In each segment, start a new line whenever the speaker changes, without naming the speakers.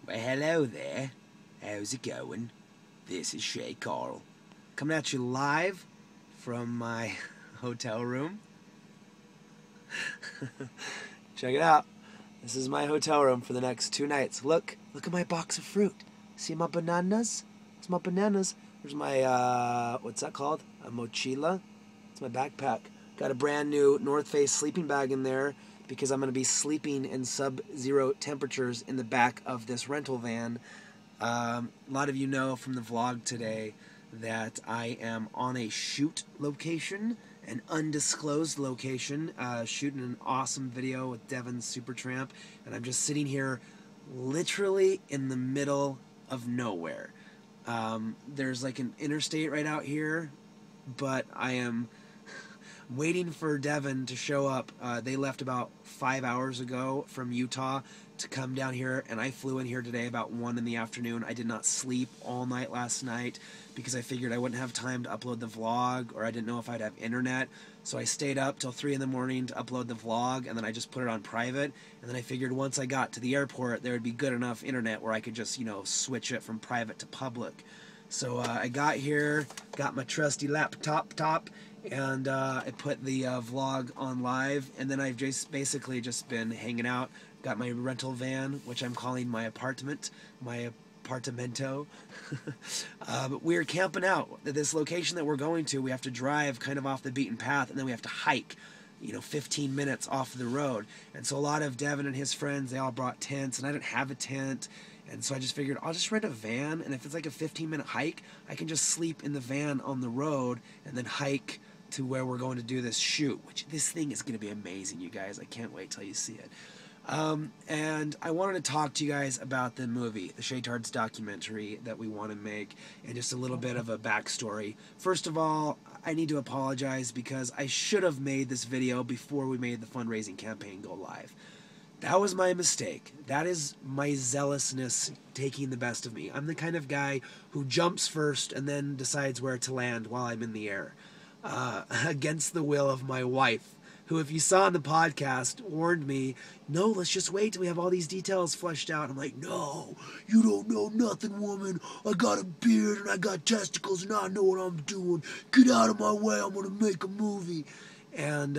Well, hello there. How's it going? This is Shay Carl. Coming at you live from my hotel room. Check it out. This is my hotel room for the next 2 nights. Look at my box of fruit. See my bananas? It's my bananas. There's my, what's that called? A mochila? It's my backpack. Got a brand new North Face sleeping bag in there because I'm going to be sleeping in sub-zero temperatures in the back of this rental van. A lot of you know from the vlog today that I am on a shoot location, an undisclosed location, shooting an awesome video with Devin Supertramp, and I'm just sitting here literally in the middle of nowhere. There's like an interstate right out here, but I am waiting for Devin to show up. They left about 5 hours ago from Utah to come down here, and I flew in here today about 1 in the afternoon. I did not sleep all night last night because I figured I wouldn't have time to upload the vlog, or I didn't know if I'd have internet. So I stayed up till 3 in the morning to upload the vlog, and then I just put it on private. And then I figured once I got to the airport, there would be good enough internet where I could just, switch it from private to public. So I got here, got my trusty laptop, and I put the vlog on live, and then I've just basically just been hanging out. Got my rental van, which I'm calling my apartment, my apartamento. But we're camping out at this location that we're going to. We have to drive kind of off the beaten path, and then we have to hike 15 minutes off the road. And so a lot of Devin and his friends, they all brought tents, and I didn't have a tent. And so I just figured I'll just rent a van, and if it's like a 15-minute hike, I can just sleep in the van on the road and then hike to where we're going to do this shoot, which this thing is going to be amazing, you guys. I can't wait till you see it. And I wanted to talk to you guys about the movie, the Shaytards documentary that we want to make, and just a little bit of a backstory. First of all, I need to apologize because I should have made this video before we made the fundraising campaign go live. That was my mistake. That is my zealousness taking the best of me. I'm the kind of guy who jumps first and then decides where to land while I'm in the air. Against the will of my wife, who, if you saw on the podcast, warned me, no, let's just wait till we have all these details fleshed out. I'm like, no, you don't know nothing, woman. I got a beard and I got testicles and I know what I'm doing. Get out of my way. I'm going to make a movie. And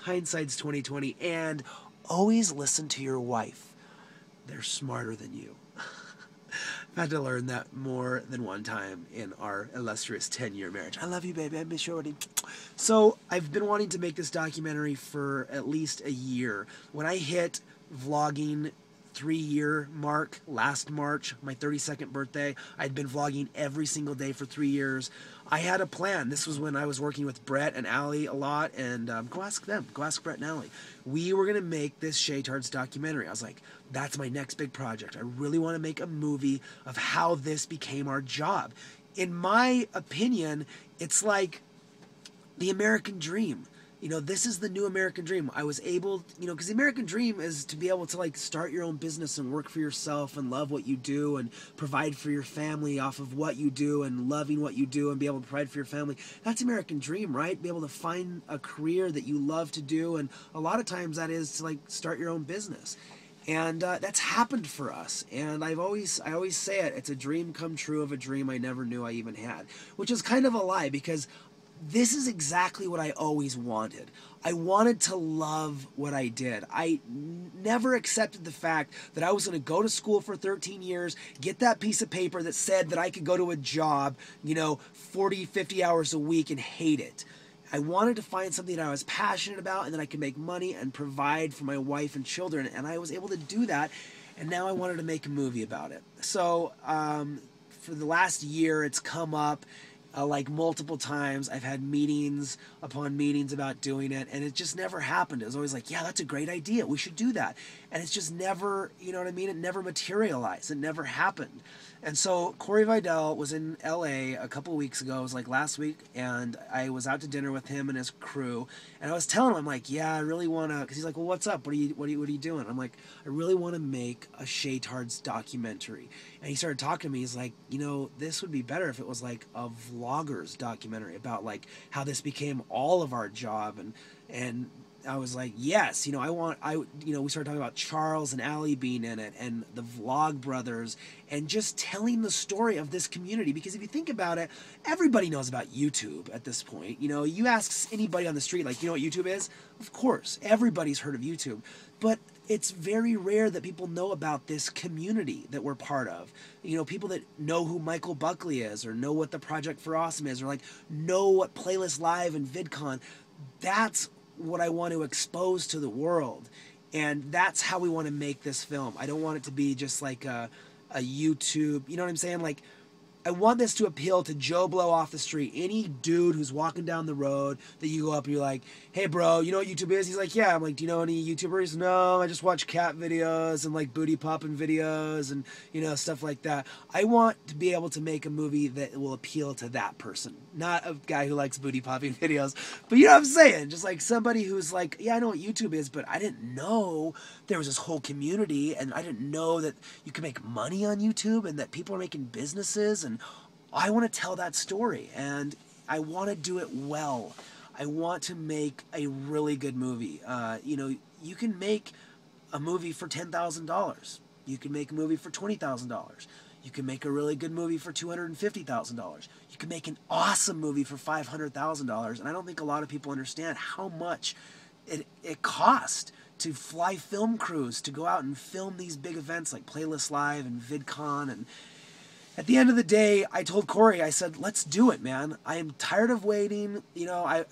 hindsight's 20/20. And always listen to your wife. They're smarter than you. I've had to learn that more than one time in our illustrious 10-year marriage. I love you, baby. I miss you already. So I've been wanting to make this documentary for at least a year. When I hit vlogging 3-year mark last March, my 32nd birthday, I'd been vlogging every single day for 3 years. I had a plan. This was when I was working with Brett and Allie a lot, and go ask them. Go ask Brett and Allie. We were going to make this Shaytards documentary. I was like, that's my next big project. I really want to make a movie of how this became our job. In my opinion, it's like the American dream. This is the new American dream. I was able, because the American dream is to be able to like start your own business and work for yourself and love what you do and provide for your family off of what you do and loving what you do and be able to provide for your family. That's the American dream, right? Be able to find a career that you love to do, and a lot of times that is to like start your own business. And that's happened for us. And I always say it, it's a dream come true of a dream I never knew I even had, which is kind of a lie because this is exactly what I always wanted. I wanted to love what I did. I never accepted the fact that I was going to go to school for 13 years, get that piece of paper that said that I could go to a job, 40, 50 hours a week and hate it. I wanted to find something that I was passionate about and that I could make money and provide for my wife and children, and I was able to do that, and now I wanted to make a movie about it. So for the last year, it's come up like multiple times. I've had meetings upon meetings about doing it, and it just never happened. It was always like, yeah, that's a great idea. We should do that. And it's just never, it never materialized. It never happened. And so Corey Vidal was in LA a couple weeks ago. It was like last week, and I was out to dinner with him and his crew. And I was telling him, I'm like, yeah, I really want to, because he's like, well, what's up? What are you doing? I'm like, I really want to make a Shaytards documentary. And he started talking to me. He's like, this would be better if it was like a vlogger's documentary about like how this became all of our job and I was like, yes, you know, we started talking about Charles and Allie being in it, and the Vlog Brothers, and just telling the story of this community. Because if you think about it, everybody knows about YouTube at this point. You know, you ask anybody on the street, like, you know what YouTube is? Of course, everybody's heard of YouTube. But it's very rare that people know about this community that we're part of. You know, people that know who Michael Buckley is, or know what the Project for Awesome is, or like know what Playlist Live and VidCon. That's what I want to expose to the world, and that's how we want to make this film. I don't want it to be just like a YouTube, you know what I'm saying? Like, I want this to appeal to Joe Blow off the street. Any dude who's walking down the road that you go up and you're like, hey bro, you know what YouTube is? He's like, yeah. I'm like, do you know any YouTubers? No, I just watch cat videos and like booty popping videos and, you know, stuff like that. I want to be able to make a movie that will appeal to that person. Not a guy who likes booty popping videos, but you know what I'm saying? Just like somebody who's like, yeah, I know what YouTube is, but I didn't know there was this whole community, and I didn't know that you can make money on YouTube and that people are making businesses, and I want to tell that story, and I want to do it well. I want to make a really good movie. You know, you can make a movie for $10,000. You can make a movie for $20,000. You can make a really good movie for $250,000. You can make an awesome movie for $500,000. And I don't think a lot of people understand how much it costs to fly film crews to go out and film these big events like Playlist Live and VidCon. And at the end of the day, I told Corey, I said, let's do it, man. I am tired of waiting. You know,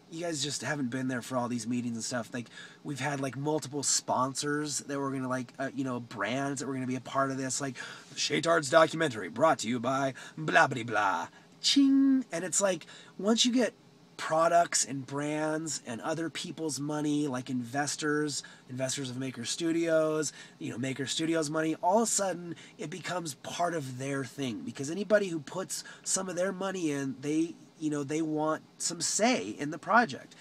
you guys just haven't been there for all these meetings and stuff. Like, we've had like multiple sponsors that were gonna like, you know, brands that were gonna be a part of this. Like, Shaytards documentary brought to you by blah blah blah, ching. And it's like, once you get products and brands and other people's money, like investors of Maker Studios, you know, Maker Studios money, all of a sudden it becomes part of their thing. Because anybody who puts some of their money in, they want some say in the project.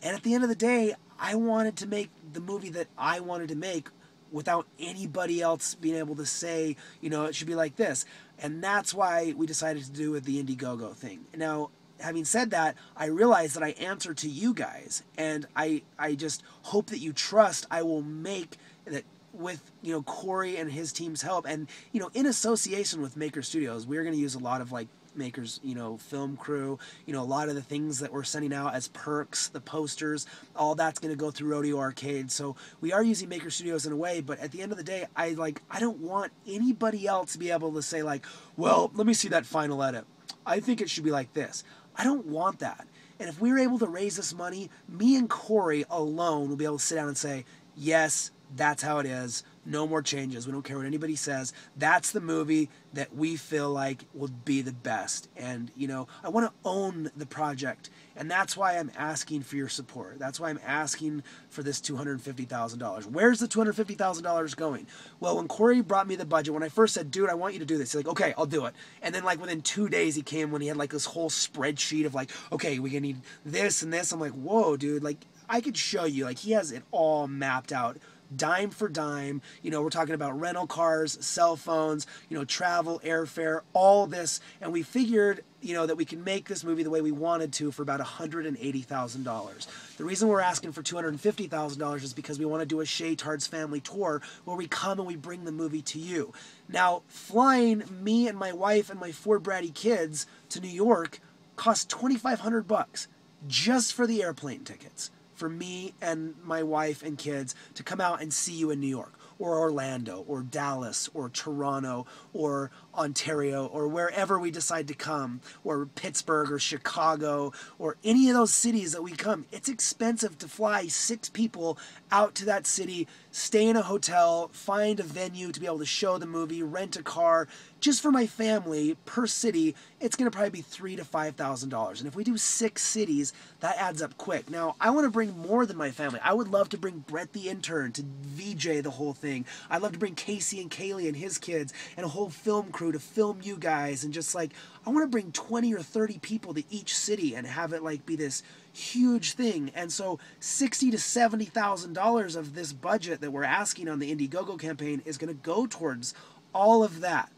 And at the end of the day, I wanted to make the movie that I wanted to make without anybody else being able to say, you know, it should be like this. And that's why we decided to do with the Indiegogo thing. Now, having said that, I realize that I answer to you guys, and I just hope that you trust I will make that with, you know, Corey and his team's help, and, you know, in association with Maker Studios. We're going to use a lot of like Maker's, you know, film crew, you know, a lot of the things that we're sending out as perks, the posters, all that's going to go through Rodeo Arcade. So we are using Maker Studios in a way, but at the end of the day, I don't want anybody else to be able to say like, well, let me see that final edit. I think it should be like this. I don't want that. And if we're able to raise this money, me and Corey alone will be able to sit down and say, yes, that's how it is. No more changes. We don't care what anybody says. That's the movie that we feel like will be the best. And, you know, I want to own the project. And that's why I'm asking for your support. That's why I'm asking for this $250,000. Where's the $250,000 going? Well, when Corey brought me the budget, when I first said, dude, I want you to do this, he's like, okay, I'll do it. And then like within 2 days he came when he had like this whole spreadsheet of like, okay, we're going to need this and this. I'm like, whoa, dude, like I could show you, like he has it all mapped out. Dime for dime, you know, we're talking about rental cars, cell phones, you know, travel, airfare, all this, and we figured, you know, that we can make this movie the way we wanted to for about $180,000. The reason we're asking for $250,000 is because we want to do a Shaytards family tour where we come and we bring the movie to you. Now, flying me and my wife and my 4 bratty kids to New York cost $2,500 just for the airplane tickets. For me and my wife and kids to come out and see you in New York, or Orlando, or Dallas, or Toronto, or Ontario, or wherever we decide to come, or Pittsburgh, or Chicago, or any of those cities that we come. It's expensive to fly 6 people out to that city, stay in a hotel, find a venue to be able to show the movie, rent a car. Just for my family, per city, it's going to probably be $3,000 to $5,000. And if we do 6 cities, that adds up quick. Now, I want to bring more than my family. I would love to bring Brett the intern to VJ the whole thing. I'd love to bring Casey and Kaylee and his kids and a whole film crew to film you guys. And just like, I want to bring 20 or 30 people to each city and have it like be this huge thing. And so $60,000 to $70,000 of this budget that we're asking on the Indiegogo campaign is going to go towards all of that.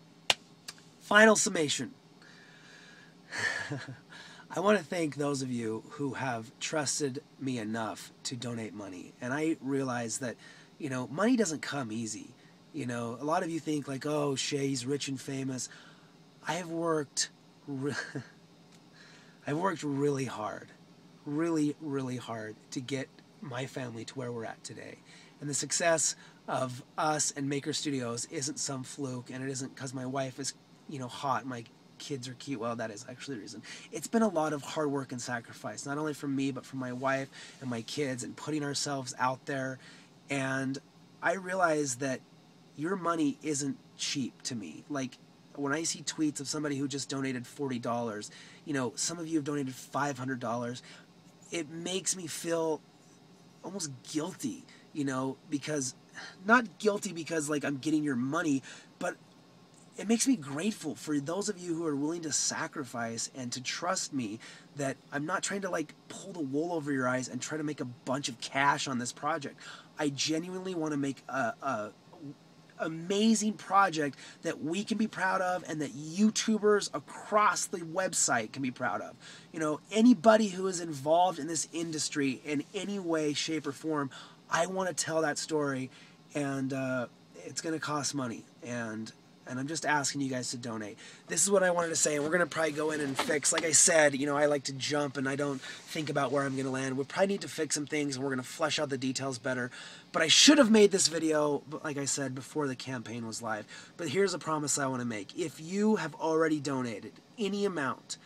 Final summation. I want to thank those of you who have trusted me enough to donate money. And I realize that, money doesn't come easy. A lot of you think like, oh, Shay's rich and famous. I have worked, I've worked really hard, really, really hard to get my family to where we're at today. And the success of us and Maker Studios isn't some fluke, and it isn't because my wife is, hot, my kids are cute. Well, that is actually the reason. It's been a lot of hard work and sacrifice, not only from me, but from my wife and my kids, and putting ourselves out there. And I realize that your money isn't cheap to me. Like, when I see tweets of somebody who just donated $40, some of you have donated $500, it makes me feel almost guilty, because, not guilty because like I'm getting your money, but it makes me grateful for those of you who are willing to sacrifice and to trust me that I'm not trying to like pull the wool over your eyes and try to make a bunch of cash on this project. I genuinely want to make a amazing project that we can be proud of and that YouTubers across the website can be proud of. Anybody who is involved in this industry in any way, shape, or form, I want to tell that story, and it's going to cost money, and I'm just asking you guys to donate. This is what I wanted to say, and we're going to probably go in and fix. Like I said, I like to jump, and I don't think about where I'm going to land. We probably need to fix some things, and we're going to flesh out the details better. But I should have made this video, like I said, before the campaign was live. But here's a promise I want to make. If you have already donated any amount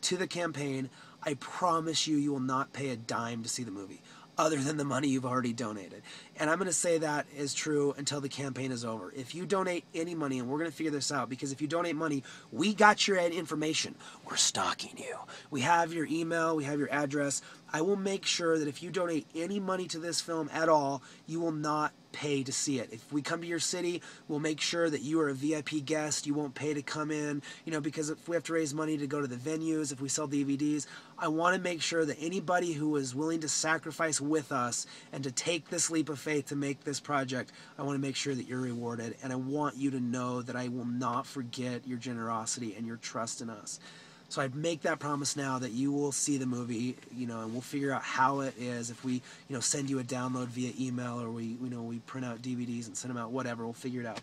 to the campaign, I promise you, you will not pay a dime to see the movie, other than the money you've already donated. And I'm going to say that is true until the campaign is over. If you donate any money, and we're going to figure this out, because if you donate money, we got your information. We're stalking you. We have your email, we have your address. I will make sure that if you donate any money to this film at all, you will not pay to see it. If we come to your city, we'll make sure that you are a VIP guest. You won't pay to come in, because if we have to raise money to go to the venues, if we sell DVDs, I want to make sure that anybody who is willing to sacrifice with us and to take this leap of faith to make this project, I want to make sure that you're rewarded, and I want you to know that I will not forget your generosity and your trust in us. So I make that promise now that you will see the movie, and we'll figure out how it is. If we, send you a download via email, or we print out DVDs and send them out, whatever, we'll figure it out.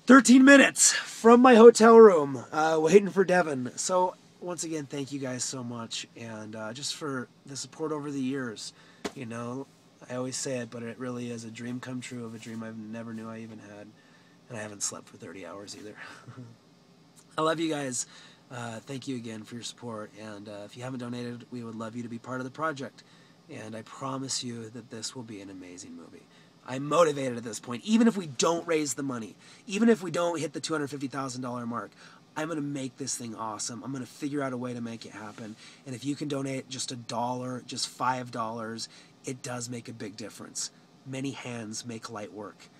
13 minutes from my hotel room, waiting for Devin. So once again, thank you guys so much, and just for the support over the years. I always say it, but it really is a dream come true of a dream I never knew I even had, and I haven't slept for 30 hours either. I love you guys. Thank you again for your support, and if you haven't donated, we would love you to be part of the project, and I promise you that this will be an amazing movie. I'm motivated at this point. Even if we don't raise the money, even if we don't hit the $250,000 mark, I'm going to make this thing awesome. I'm going to figure out a way to make it happen, and if you can donate just $1, just $5, it does make a big difference. Many hands make light work.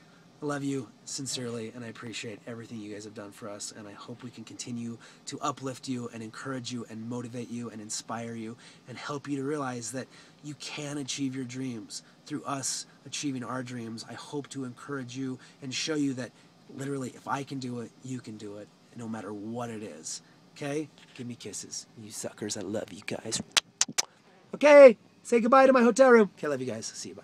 I love you sincerely, and I appreciate everything you guys have done for us, and I hope we can continue to uplift you and encourage you and motivate you and inspire you and help you to realize that you can achieve your dreams through us achieving our dreams. I hope to encourage you and show you that literally if I can do it, you can do it, no matter what it is. Okay? Give me kisses. You suckers, I love you guys. Okay, say goodbye to my hotel room. Okay, I love you guys. See you, bye.